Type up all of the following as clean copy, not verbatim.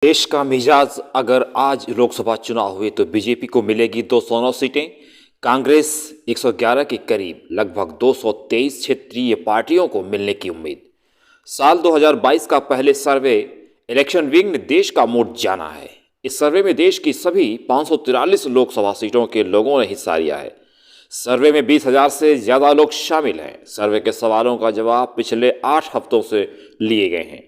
देश का मिजाज अगर आज लोकसभा चुनाव हुए तो बीजेपी को मिलेगी 209 सीटें, कांग्रेस 111 के करीब लगभग 223 क्षेत्रीय पार्टियों को मिलने की उम्मीद। साल 2022 का पहले सर्वे इलेक्शन विंग ने देश का मूड जाना है। इस सर्वे में देश की सभी 543 लोकसभा सीटों के लोगों ने हिस्सा लिया है। सर्वे में 20,000 से ज़्यादा लोग शामिल हैं। सर्वे के सवालों का जवाब पिछले 8 हफ्तों से लिए गए हैं।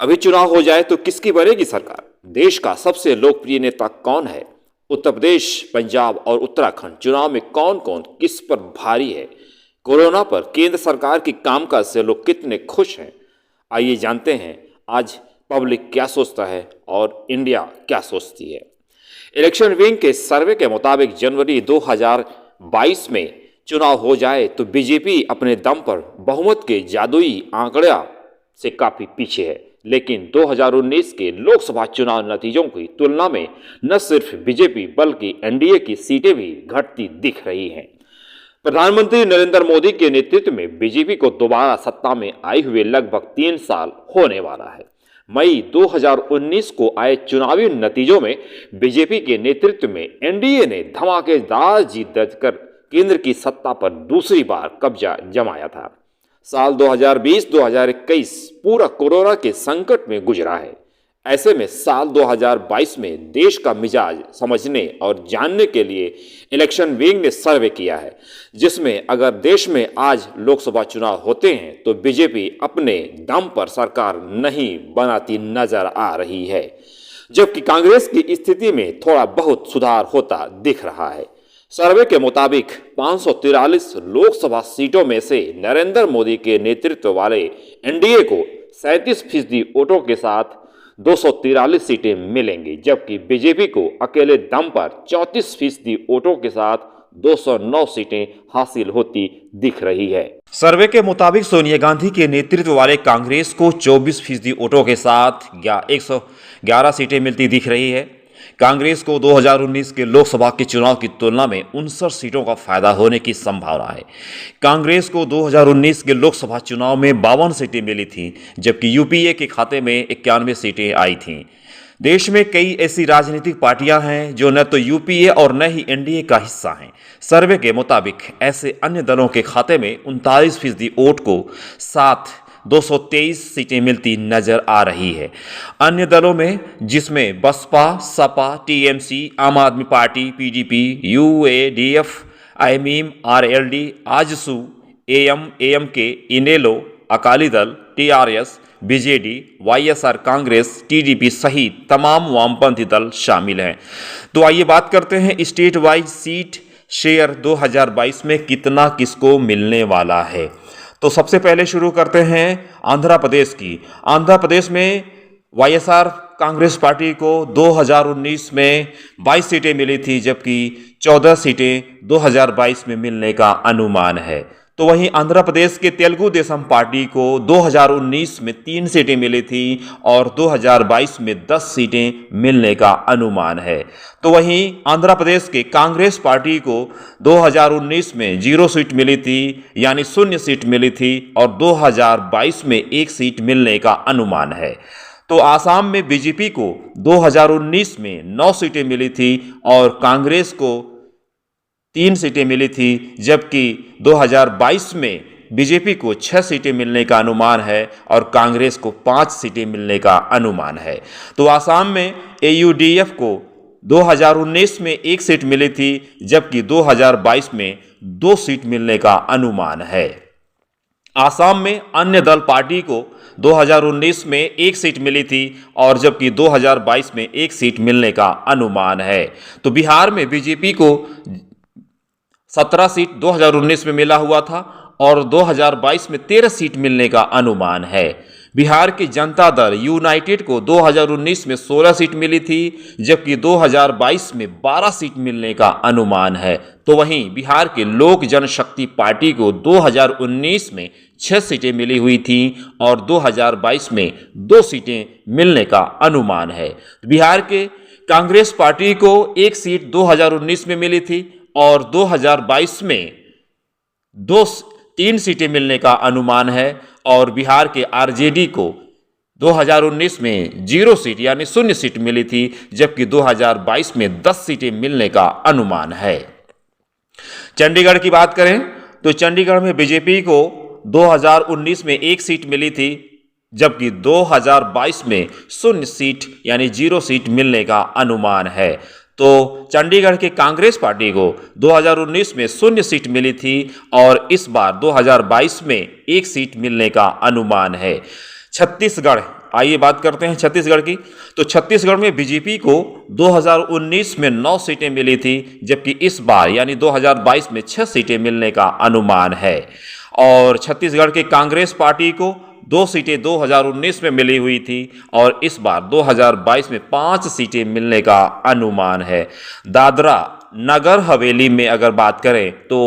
अभी चुनाव हो जाए तो किसकी बनेगी सरकार? देश का सबसे लोकप्रिय नेता कौन है? उत्तर प्रदेश, पंजाब और उत्तराखंड चुनाव में कौन कौन किस पर भारी है? कोरोना पर केंद्र सरकार की कामकाज से लोग कितने खुश हैं? आइए जानते हैं आज पब्लिक क्या सोचता है और इंडिया क्या सोचती है। इलेक्शन विंग के सर्वे के मुताबिक जनवरी 2022 में चुनाव हो जाए तो बीजेपी अपने दम पर बहुमत के जादुई आंकड़ा से काफी पीछे है, लेकिन 2019 के लोकसभा चुनाव नतीजों की तुलना में न सिर्फ बीजेपी बल्कि एनडीए की सीटें भी घटती दिख रही हैं। प्रधानमंत्री नरेंद्र मोदी के नेतृत्व में बीजेपी को दोबारा सत्ता में आए हुए लगभग 3 साल होने वाला है। मई 2019 को आए चुनावी नतीजों में बीजेपी के नेतृत्व में एनडीए ने धमाकेदार जीत दर्ज कर केंद्र की सत्ता पर दूसरी बार कब्जा जमाया था। साल 2020-2021 पूरा कोरोना के संकट में गुजरा है। ऐसे में साल 2022 में देश का मिजाज समझने और जानने के लिए इलेक्शन विंग ने सर्वे किया है, जिसमें अगर देश में आज लोकसभा चुनाव होते हैं तो बीजेपी अपने दम पर सरकार नहीं बनाती नजर आ रही है, जबकि कांग्रेस की स्थिति में थोड़ा बहुत सुधार होता दिख रहा है। सर्वे के मुताबिक 543 लोकसभा सीटों में से नरेंद्र मोदी के नेतृत्व वाले एनडीए को 37% वोटों के साथ 243 सीटें मिलेंगी, जबकि बीजेपी को अकेले दम पर 34% वोटों के साथ 209 सीटें हासिल होती दिख रही है। सर्वे के मुताबिक सोनिया गांधी के नेतृत्व वाले कांग्रेस को 24% वोटों के साथ 111 सीटें मिलती दिख रही है। कांग्रेस को 2019 के लोकसभा के चुनाव की तुलना में 59 सीटों का फायदा होने की संभावना है। कांग्रेस को 2019 के लोकसभा चुनाव में 52 सीटें मिली थीं, जबकि यूपीए के खाते में 91 सीटें आई थीं। देश में कई ऐसी राजनीतिक पार्टियां हैं जो न तो यूपीए और न ही एनडीए का हिस्सा हैं। सर्वे के मुताबिक ऐसे अन्य दलों के खाते में 39% वोट को साथ 223 सीटें मिलती नजर आ रही है। अन्य दलों में जिसमें Baspa, Sapa, TMC, Aam Aadmi party, PDP, UADF, IMM, RLD, AJSU, AMK, INLD, Akali Dal, TRS, BJD, YSR Congress, TDP सहित तमाम वामपंथी दल शामिल हैं। तो आइए बात करते हैं स्टेट वाइज सीट शेयर 2022 में कितना किसको मिलने वाला है। तो सबसे पहले शुरू करते हैं आंध्र प्रदेश की। आंध्र प्रदेश में वाईएसआर कांग्रेस पार्टी को 2019 में 22 सीटें मिली थी, जबकि 14 सीटें 2022 में मिलने का अनुमान है। तो वहीं आंध्र प्रदेश के तेलुगु देशम पार्टी को 2019 में 3 सीटें मिली थी और 2022 में 10 सीटें मिलने का अनुमान है। तो वहीं आंध्र प्रदेश के कांग्रेस पार्टी को 2019 में 0 सीट मिली थी, यानी 0 सीट मिली थी, और 2022 में 1 सीट मिलने का अनुमान है। तो आसाम में बीजेपी को 2019 में 9 सीटें मिली थी और कांग्रेस को 3 सीटें मिली थी, जबकि 2022 में बीजेपी को 6 सीटें मिलने का अनुमान है और कांग्रेस को 5 सीटें मिलने का अनुमान है। तो आसाम में एयूडीएफ को 2019 में 1 सीट मिली थी, जबकि 2022 में 2 सीट मिलने का अनुमान है। आसाम में अन्य दल पार्टी को 2019 में 1 सीट मिली थी और जबकि 2022 में 1 सीट मिलने का अनुमान है। तो बिहार में बीजेपी को 17 सीट 2019 में मिला हुआ था और 2022 में 13 सीट मिलने का अनुमान है। बिहार की जनता दल यूनाइटेड को 2019 में 16 सीट मिली थी, जबकि 2022 में 12 सीट मिलने का अनुमान है। तो वहीं बिहार के लोक जनशक्ति पार्टी को 2019 में 6 सीटें मिली हुई थी और 2022 में 2 सीटें मिलने का अनुमान है। बिहार के कांग्रेस पार्टी को 1 सीट 2019 में मिली थी और 2022 में 3 सीटें मिलने का अनुमान है और बिहार के आरजेडी को 2019 में 0 सीट यानी 0 सीट मिली थी, जबकि 2022 में 10 सीटें मिलने का अनुमान है। चंडीगढ़ की बात करें तो चंडीगढ़ में बीजेपी को 2019 में 1 सीट मिली थी, जबकि 2022 में 0 सीट यानी 0 सीट मिलने का अनुमान है। तो चंडीगढ़ के कांग्रेस पार्टी को 2019 में 0 सीट मिली थी और इस बार 2022 में 1 सीट मिलने का अनुमान है। छत्तीसगढ़, आइए बात करते हैं छत्तीसगढ़ की। तो छत्तीसगढ़ में बीजेपी को 2019 में 9 सीटें मिली थी, जबकि इस बार यानी 2022 में 6 सीटें मिलने का अनुमान है। और छत्तीसगढ़ के कांग्रेस पार्टी को 2 सीटें 2019 में मिली हुई थी और इस बार 2022 में 5 सीटें मिलने का अनुमान है। दादरा नगर हवेली में अगर बात करें तो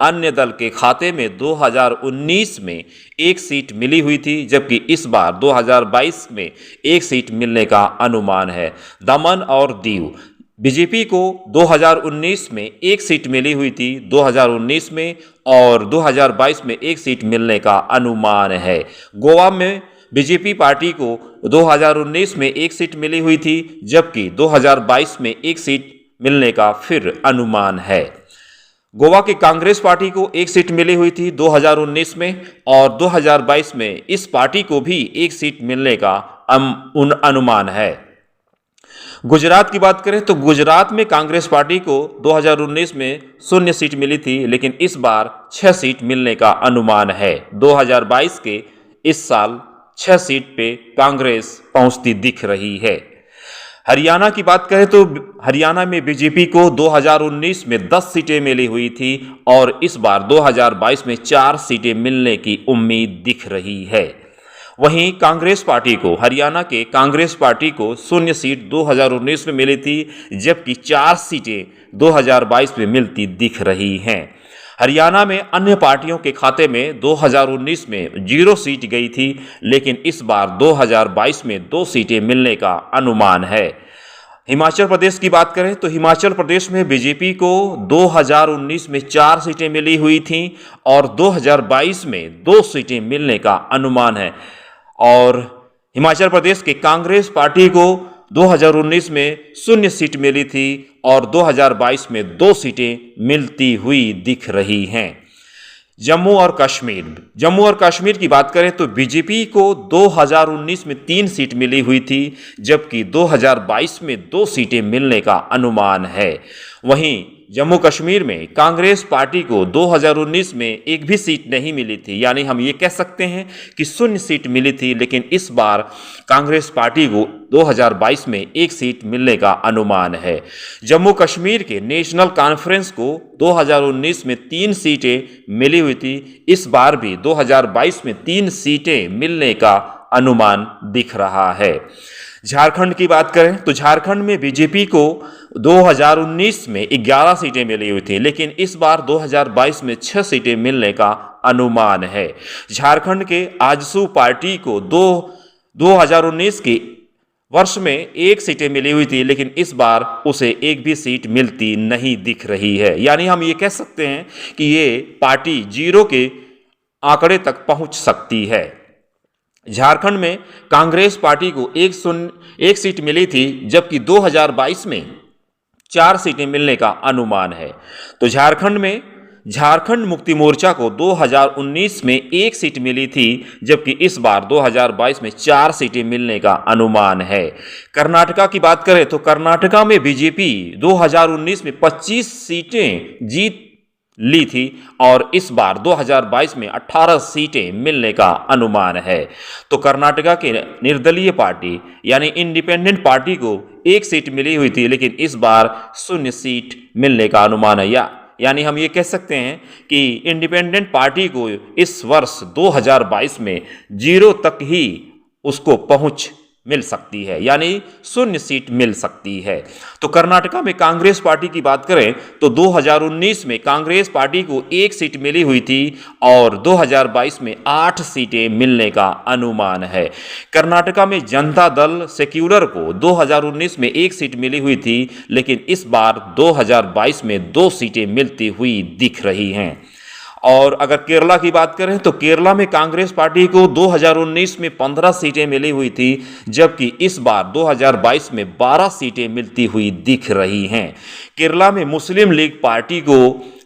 अन्य दल के खाते में 2019 में 1 सीट मिली हुई थी, जबकि इस बार 2022 में 1 सीट मिलने का अनुमान है। दमन और दीव, बीजेपी को 2019 में 1 सीट मिली हुई थी 2019 में और 2022 में 1 सीट मिलने का अनुमान है। गोवा में बीजेपी पार्टी को 2019 में 1 सीट मिली हुई थी, जबकि 2022 में 1 सीट मिलने का फिर अनुमान है। गोवा की कांग्रेस पार्टी को 1 सीट मिली हुई थी 2019 में और 2022 में इस पार्टी को भी 1 सीट मिलने का अनुमान है। गुजरात की बात करें तो गुजरात में कांग्रेस पार्टी को 2019 में 0 सीट मिली थी, लेकिन इस बार 6 सीट मिलने का अनुमान है। 2022 के इस साल 6 सीट पे कांग्रेस पहुंचती दिख रही है। हरियाणा की बात करें तो हरियाणा में बीजेपी को 2019 में 10 सीटें मिली हुई थी और इस बार 2022 में 4 सीटें मिलने की उम्मीद दिख रही है। वहीं कांग्रेस पार्टी को, हरियाणा के कांग्रेस पार्टी को 0 सीट 2019 में मिली थी, जबकि 4 सीटें 2022 में मिलती दिख रही हैं। हरियाणा में अन्य पार्टियों के खाते में 2019 में 0 सीट गई थी, लेकिन इस बार 2022 में 2 सीटें मिलने का अनुमान है। हिमाचल प्रदेश की बात करें तो हिमाचल प्रदेश में बीजेपी को 2019 में 4 सीटें मिली हुई थीं और 2022 में 2 सीटें मिलने का अनुमान है। और हिमाचल प्रदेश के कांग्रेस पार्टी को 2019 में 0 सीट मिली थी और 2022 में 2 सीटें मिलती हुई दिख रही हैं। जम्मू और कश्मीर की बात करें तो बीजेपी को 2019 में 3 सीट मिली हुई थी, जबकि 2022 में 2 सीटें मिलने का अनुमान है। वहीं जम्मू कश्मीर में कांग्रेस पार्टी को 2019 में 1 भी सीट नहीं मिली थी, यानी हम ये कह सकते हैं कि 0 सीट मिली थी, लेकिन इस बार कांग्रेस पार्टी को 2022 में 1 सीट मिलने का अनुमान है। जम्मू कश्मीर के नेशनल कॉन्फ्रेंस को 2019 में 3 सीटें मिली हुई थी, इस बार भी 2022 में 3 सीटें मिलने का अनुमान दिख रहा है। झारखंड की बात करें तो झारखंड में बीजेपी को 2019 में 11 सीटें मिली हुई थी, लेकिन इस बार 2022 में 6 सीटें मिलने का अनुमान है। झारखंड के आजसू पार्टी को 2019 के वर्ष में 1 सीटें मिली हुई थी, लेकिन इस बार उसे 1 भी सीट मिलती नहीं दिख रही है। यानी हम ये कह सकते हैं कि ये पार्टी 0 के आंकड़े तक पहुंच सकती है। झारखंड में कांग्रेस पार्टी को 1 सीट मिली थी, जबकि 2022 में 4 सीटें मिलने का अनुमान है। तो झारखंड में झारखंड मुक्ति मोर्चा को 2019 में 1 सीट मिली थी, जबकि इस बार 2022 में 4 सीटें मिलने का अनुमान है। कर्नाटका की बात करें तो कर्नाटका में बीजेपी 2019 में 25 सीटें जीत ली थी और इस बार 2022 में 18 सीटें मिलने का अनुमान है। तो कर्नाटका के निर्दलीय पार्टी यानी इंडिपेंडेंट पार्टी को 1 सीट मिली हुई थी, लेकिन इस बार 0 सीट मिलने का अनुमान है। यानी हम ये कह सकते हैं कि इंडिपेंडेंट पार्टी को इस वर्ष 2022 में 0 तक ही उसको पहुंच मिल सकती है, यानी 0 सीट मिल सकती है। तो कर्नाटका में कांग्रेस पार्टी की बात करें तो 2019 में कांग्रेस पार्टी को 1 सीट मिली हुई थी और 2022 में 8 सीटें मिलने का अनुमान है। कर्नाटका में जनता दल सेक्युलर को 2019 में 1 सीट मिली हुई थी, लेकिन इस बार 2022 में 2 सीटें मिलती हुई दिख रही हैं। और अगर केरला की बात करें तो केरला में कांग्रेस पार्टी को 2019 में 15 सीटें मिली हुई थी, जबकि इस बार 2022 में 12 सीटें मिलती हुई दिख रही हैं। केरला में मुस्लिम लीग पार्टी को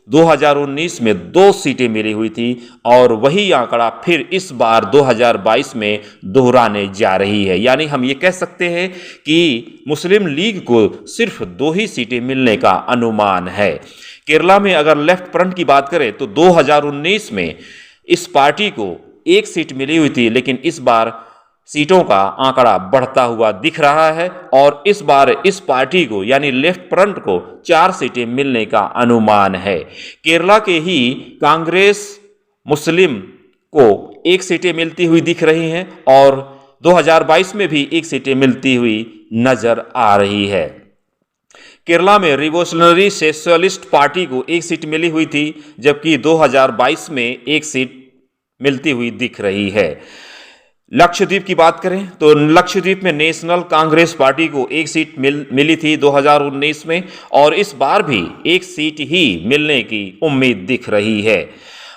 2019 में 2 सीटें मिली हुई थी और वही आंकड़ा फिर इस बार 2022 में दोहराने जा रही है। यानी हम ये कह सकते हैं कि मुस्लिम लीग को सिर्फ 2 ही सीटें मिलने का अनुमान है। केरला में अगर लेफ्ट फ्रंट की बात करें तो 2019 में इस पार्टी को 1 सीट मिली हुई थी, लेकिन इस बार सीटों का आंकड़ा बढ़ता हुआ दिख रहा है और इस बार इस पार्टी को यानी लेफ्ट फ्रंट को 4 सीटें मिलने का अनुमान है। केरला के ही कांग्रेस मुस्लिम को 1 सीटें मिलती हुई दिख रही हैं और 2022 में भी 1 सीटें मिलती हुई नजर आ रही है। केरला में रिवोल्यूशनरी सोशलिस्ट पार्टी को 1 सीट मिली हुई थी, जबकि 2022 में 1 सीट मिलती हुई दिख रही है। लक्षद्वीप की बात करें तो लक्षद्वीप में नेशनल कांग्रेस पार्टी को 1 सीट मिली थी 2019 में और इस बार भी 1 सीट ही मिलने की उम्मीद दिख रही है।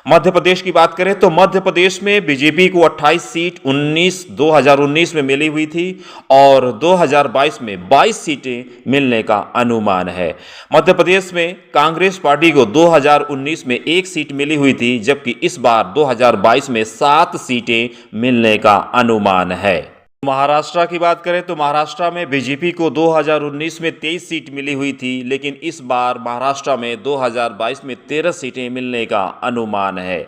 मध्य प्रदेश की बात करें तो मध्य प्रदेश में बीजेपी को 28 सीट 2019 में मिली हुई थी और 2022 में 22 सीटें मिलने का अनुमान है। मध्य प्रदेश में कांग्रेस पार्टी को 2019 में 1 सीट मिली हुई थी, जबकि इस बार 2022 में 7 सीटें मिलने का अनुमान है। महाराष्ट्र की बात करें तो महाराष्ट्र में बीजेपी को 2019 में 23 सीट मिली हुई थी, लेकिन इस बार महाराष्ट्र में 2022 में 13 सीटें मिलने का अनुमान है।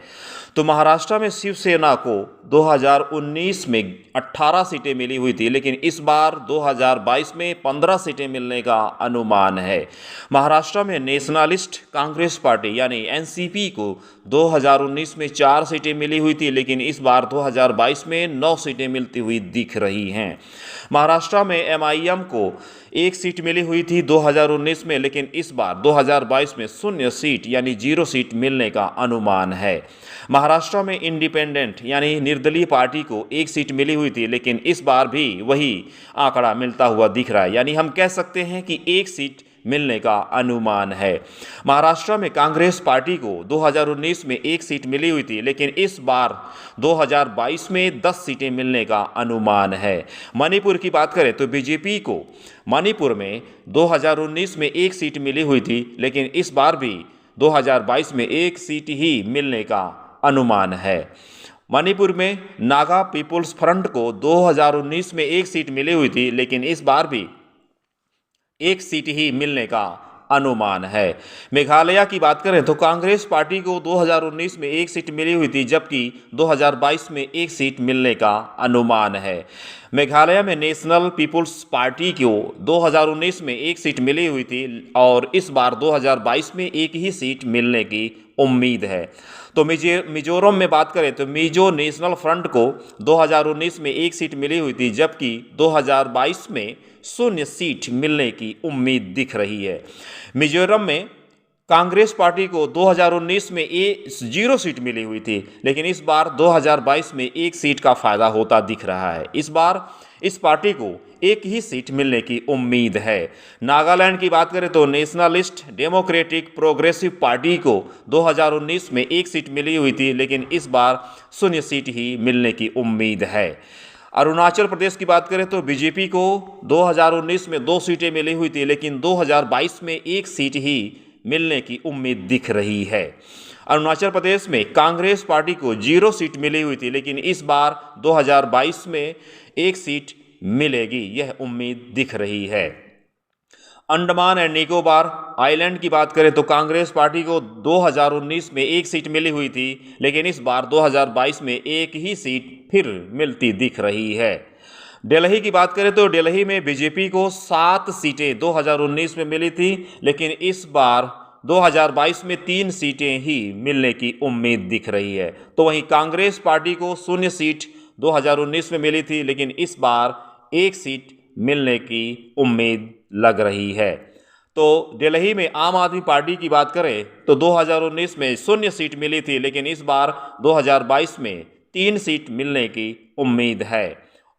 तो महाराष्ट्र में शिवसेना को 2019 में 18 सीटें मिली हुई थी, लेकिन इस बार 2022 में 15 सीटें मिलने का अनुमान है। महाराष्ट्र में नेशनलिस्ट कांग्रेस पार्टी यानी एनसीपी को 2019 में 4 सीटें मिली हुई थी, लेकिन इस बार 2022 में 9 सीटें मिलती हुई दिख रही हैं। महाराष्ट्र में एमआईएम को 1 सीट मिली हुई थी 2019 में, लेकिन इस बार 2022 में 0 सीट यानी 0 सीट मिलने का अनुमान है। महाराष्ट्र में इंडिपेंडेंट यानी निर्दलीय पार्टी को 1 सीट मिली हुई थी, लेकिन इस बार भी वही आंकड़ा मिलता हुआ दिख रहा है, यानी हम कह सकते हैं कि 1 सीट मिलने का अनुमान है। महाराष्ट्र में कांग्रेस पार्टी को 2019 में 1 सीट मिली हुई थी, लेकिन इस बार 2022 में 10 सीटें मिलने का अनुमान है। मणिपुर की बात करें तो बीजेपी को मणिपुर में 2019 में 1 सीट मिली हुई थी, लेकिन इस बार भी 2022 में 1 सीट ही मिलने का अनुमान है। मणिपुर में नागा पीपुल्स फ्रंट को 2019 में 1 सीट मिली हुई थी, लेकिन इस बार भी 1 सीट ही मिलने का अनुमान है। मेघालय की बात करें तो कांग्रेस पार्टी को 2019 में 1 सीट मिली हुई थी, जबकि 2022 में 1 सीट मिलने का अनुमान है। मेघालय में नेशनल पीपुल्स पार्टी को 2019 में 1 सीट मिली हुई थी और इस बार 2022 में 1 ही सीट मिलने की उम्मीद है। तो मिजोरम में बात करें तो मिजो नेशनल फ्रंट को 2019 में 1 सीट मिली हुई थी, जबकि 2022 में 0 सीट मिलने की उम्मीद दिख रही है। मिजोरम में कांग्रेस पार्टी को 2019 में 0 सीट मिली हुई थी, लेकिन इस बार 2022 में 1 सीट का फायदा होता दिख रहा है। इस बार इस पार्टी को 1 ही सीट मिलने की उम्मीद है। नागालैंड की बात करें तो नेशनलिस्ट डेमोक्रेटिक प्रोग्रेसिव पार्टी को 2019 में 1 सीट मिली हुई थी, लेकिन इस बार 0 सीट ही मिलने की उम्मीद है। अरुणाचल प्रदेश की बात करें तो बीजेपी को 2019 में 2 सीटें मिली हुई थी, लेकिन 2022 में 1 सीट ही मिलने की उम्मीद दिख रही है। अरुणाचल प्रदेश में कांग्रेस पार्टी को 0 सीट मिली हुई थी, लेकिन इस बार 2022 में 1 सीट मिलेगी, यह उम्मीद दिख रही है। अंडमान एंड निकोबार आइलैंड की बात करें तो कांग्रेस पार्टी को 2019 में 1 सीट मिली हुई थी, लेकिन इस बार 2022 में 1 ही सीट फिर मिलती दिख रही है। दिल्ली की बात करें तो दिल्ली में बीजेपी को 7 सीटें 2019 में मिली थी, लेकिन इस बार 2022 में 3 सीटें ही मिलने की उम्मीद दिख रही है। तो वहीं कांग्रेस पार्टी को 0 सीट 2019 में मिली थी, लेकिन इस बार 1 सीट मिलने की उम्मीद लग रही है। तो दिल्ली में आम आदमी पार्टी की बात करें तो 2019 में 0 सीट मिली थी, लेकिन इस बार 2022 में 3 सीट मिलने की उम्मीद है।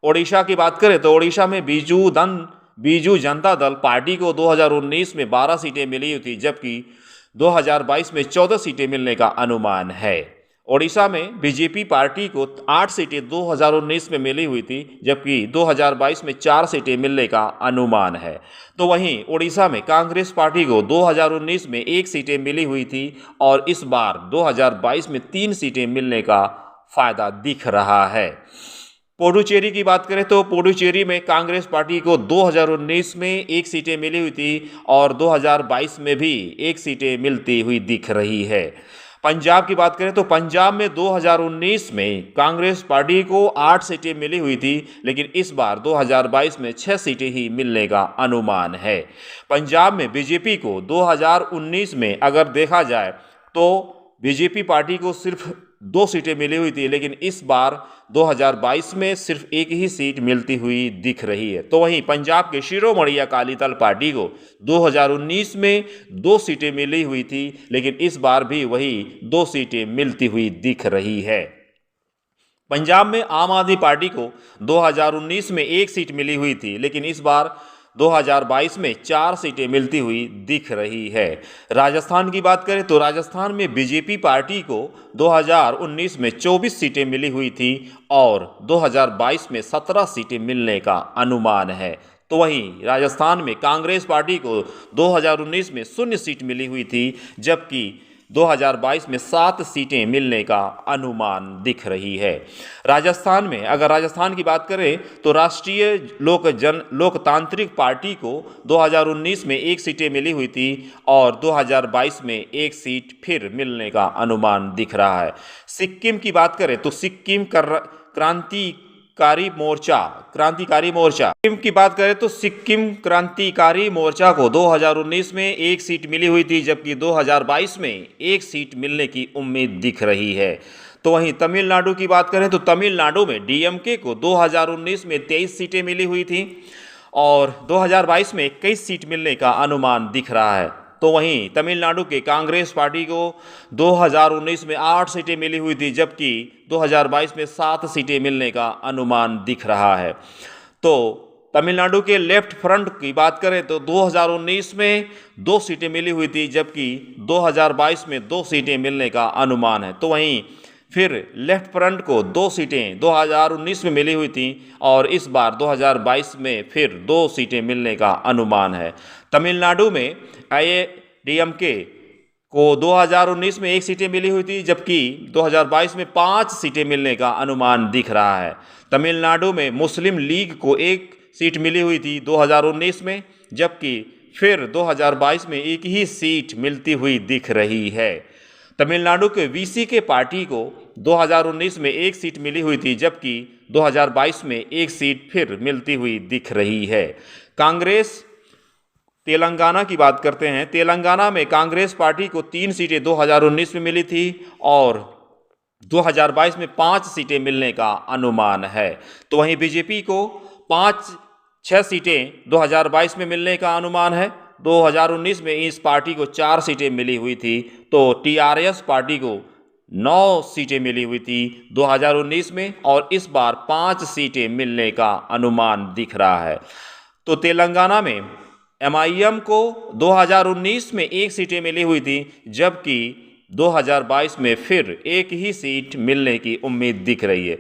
ओडिशा की बात करें तो ओडिशा में बीजू जनता दल पार्टी को 2019 में 12 सीटें मिली हुई थी, जबकि 2022 में 14 सीटें मिलने का अनुमान है। ओडिशा में बीजेपी पार्टी को 8 सीटें 2019 में मिली हुई थी, जबकि 2022 में 4 सीटें मिलने का अनुमान है। तो वहीं ओडिशा में कांग्रेस पार्टी को 2019 में 1 सीटें मिली हुई थी और इस बार 2022 में 3 सीटें मिलने का फायदा दिख रहा है। पुडुचेरी की बात करें तो पुडुचेरी में कांग्रेस पार्टी को 2019 में 1 सीटें मिली हुई थी और 2022 में भी 1 सीटें मिलती हुई दिख रही है। पंजाब की बात करें तो पंजाब में 2019 में कांग्रेस पार्टी को 8 सीटें मिली हुई थी, लेकिन इस बार 2022 में 6 सीटें ही मिलने का अनुमान है। पंजाब में बीजेपी को 2019 में अगर देखा जाए तो बीजेपी पार्टी को सिर्फ 2 सीटें मिली हुई थी, लेकिन इस बार 2022 में सिर्फ 1 ही सीट मिलती हुई दिख रही है। तो वहीं पंजाब के शिरोमणि अकाली दल पार्टी को 2019 में 2 सीटें मिली हुई थी, लेकिन इस बार भी वही 2 सीटें मिलती हुई दिख रही है। पंजाब में आम आदमी पार्टी को 2019 में 1 सीट मिली हुई थी, लेकिन इस बार 2022 में 4 सीटें मिलती हुई दिख रही है। राजस्थान की बात करें तो राजस्थान में बीजेपी पार्टी को 2019 में 24 सीटें मिली हुई थी और 2022 में 17 सीटें मिलने का अनुमान है। तो वहीं राजस्थान में कांग्रेस पार्टी को 2019 में 0 सीट मिली हुई थी, जबकि 2022 में 7 सीटें मिलने का अनुमान दिख रही है। राजस्थान में अगर राजस्थान की बात करें तो राष्ट्रीय लोकतांत्रिक पार्टी को 2019 में 1 सीटें मिली हुई थी और 2022 में 1 सीट फिर मिलने का अनुमान दिख रहा है। सिक्किम की बात करें तो सिक्किम क्रांतिकारी मोर्चा सिक्किम की बात करें तो सिक्किम क्रांतिकारी मोर्चा को 2019 में 1 सीट मिली हुई थी, जबकि 2022 में 1 सीट मिलने की उम्मीद दिख रही है। तो वहीं तमिलनाडु की बात करें तो तमिलनाडु में डीएमके को 2019 में 23 सीटें मिली हुई थी और 2022 में 21 सीट मिलने का अनुमान दिख रहा है। तो वहीं तमिलनाडु के कांग्रेस पार्टी को 2019 में 8 सीटें मिली हुई थी, जबकि 2022 में 7 सीटें मिलने का अनुमान दिख रहा है। तो तमिलनाडु के लेफ्ट फ्रंट की बात करें तो 2019 में 2 सीटें मिली हुई थी, जबकि 2022 में 2 सीटें मिलने का अनुमान है। तो वहीं फिर लेफ्ट फ्रंट को 2 सीटें 2019 में मिली हुई थी और इस बार 2022 में फिर 2 सीटें मिलने का अनुमान है। तमिलनाडु में AIADMK को 2019 में 1 सीटें मिली हुई थी, जबकि 2022 में 5 सीटें मिलने का अनुमान दिख रहा है। तमिलनाडु में मुस्लिम लीग को 1 सीट मिली हुई थी 2019 में, जबकि फिर 2022 में 1 ही सीट मिलती हुई दिख रही है। तमिलनाडु के VCK पार्टी को 2019 में 1 सीट मिली हुई थी, जबकि 2022 में 1 सीट फिर मिलती हुई दिख रही है। कांग्रेस तेलंगाना की बात करते हैं। तेलंगाना में कांग्रेस पार्टी को 3 सीटें 2019 में मिली थी और 2022 में 5 सीटें मिलने का अनुमान है। तो वहीं बीजेपी को 5-6 सीटें 2022 में मिलने का अनुमान है। 2019 में इस पार्टी को 4 सीटें मिली हुई थी, तो TRS पार्टी को 9 सीटें मिली हुई थी 2019 में और इस बार 5 सीटें मिलने का अनुमान दिख रहा है। तो तेलंगाना में MIM को 2019 में 1 सीटें मिली हुई थी, जबकि 2022 में फिर 1 ही सीट मिलने की उम्मीद दिख रही है।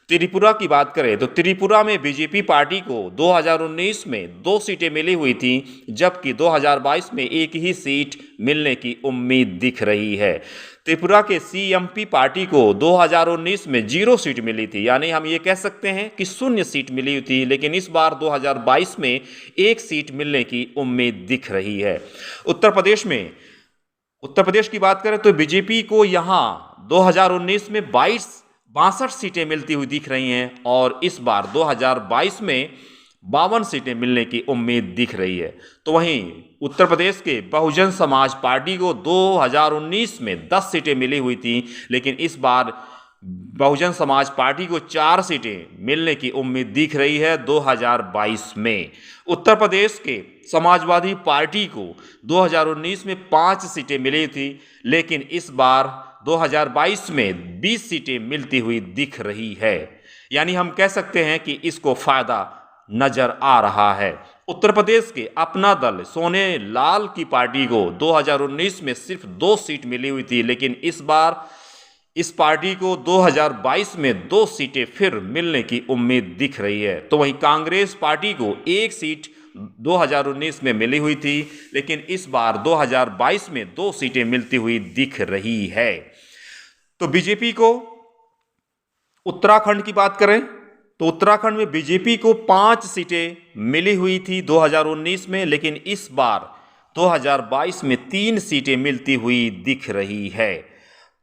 त्रिपुरा की बात करें तो त्रिपुरा में बीजेपी पार्टी को 2019 में 2 सीटें मिली हुई थी, जबकि 2022 में 1 ही सीट मिलने की उम्मीद दिख रही है। त्रिपुरा के CMP पार्टी को 2019 में 0 सीट मिली थी, यानी हम ये कह सकते हैं कि 0 सीट मिली थी, लेकिन इस बार 2022 में 1 सीट मिलने की उम्मीद दिख रही है। उत्तर प्रदेश की बात करें तो बीजेपी को यहाँ 2019 में 62 सीटें मिलती हुई दिख रही हैं और इस बार 2022 में 52 सीटें मिलने की उम्मीद दिख रही है। तो वहीं उत्तर प्रदेश के बहुजन समाज पार्टी को 2019 में 10 सीटें मिली हुई थी, लेकिन इस बार बहुजन समाज पार्टी को 4 सीटें मिलने की उम्मीद दिख रही है 2022 में। उत्तर प्रदेश के समाजवादी पार्टी को 2019 में 5 सीटें मिली थी, लेकिन इस बार 2022 में 20 सीटें मिलती हुई दिख रही है, यानी हम कह सकते हैं कि इसको फायदा नजर आ रहा है। उत्तर प्रदेश के अपना दल सोने लाल की पार्टी को 2019 में सिर्फ 2 सीट मिली हुई थी, लेकिन इस बार इस पार्टी को 2022 में 2 सीटें फिर मिलने की उम्मीद दिख रही है। तो वहीं कांग्रेस पार्टी को 1 सीट 2019 में मिली हुई थी, लेकिन इस बार 2022 में 2 सीटें मिलती हुई दिख रही है। तो बीजेपी को उत्तराखंड की बात करें तो उत्तराखंड में बीजेपी को 5 सीटें मिली हुई थी 2019 में, लेकिन इस बार 2022 में 3 सीटें मिलती हुई दिख रही है।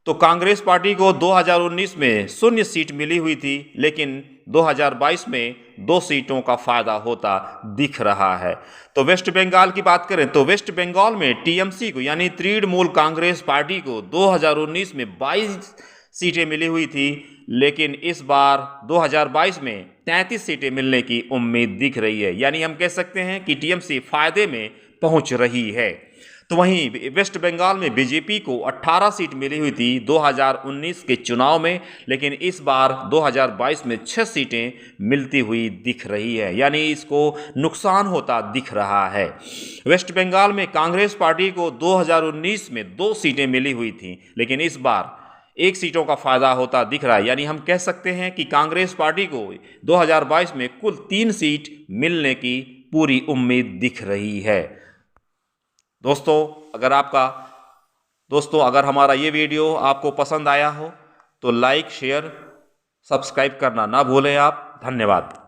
तो कांग्रेस पार्टी को 2019 में 0 सीट मिली हुई थी, लेकिन 2022 में 2 सीटों का फायदा होता दिख रहा है। तो वेस्ट बंगाल की बात करें तो वेस्ट बंगाल में टीएमसी को यानी तृणमूल कांग्रेस पार्टी को 2019 में 22 सीटें मिली हुई थी, लेकिन इस बार 2022 में 33 सीटें मिलने की उम्मीद दिख रही है। यानी हम कह सकते हैं कि टीएमसी फायदे में पहुंच रही है। तो वहीं वेस्ट बंगाल में बीजेपी को 18 सीट मिली हुई थी 2019 के चुनाव में, लेकिन इस बार 2022 में 6 सीटें मिलती हुई दिख रही है, यानी इसको नुकसान होता दिख रहा है। वेस्ट बंगाल में कांग्रेस पार्टी को 2019 में 2 सीटें मिली हुई थी, लेकिन इस बार 1 सीटों का फायदा होता दिख रहा है। यानी हम कह सकते हैं कि कांग्रेस पार्टी को 2022 में कुल 3 सीट मिलने की पूरी उम्मीद दिख रही है। दोस्तों अगर हमारा ये वीडियो आपको पसंद आया हो तो लाइक, शेयर, सब्सक्राइब करना ना भूलें आप। धन्यवाद।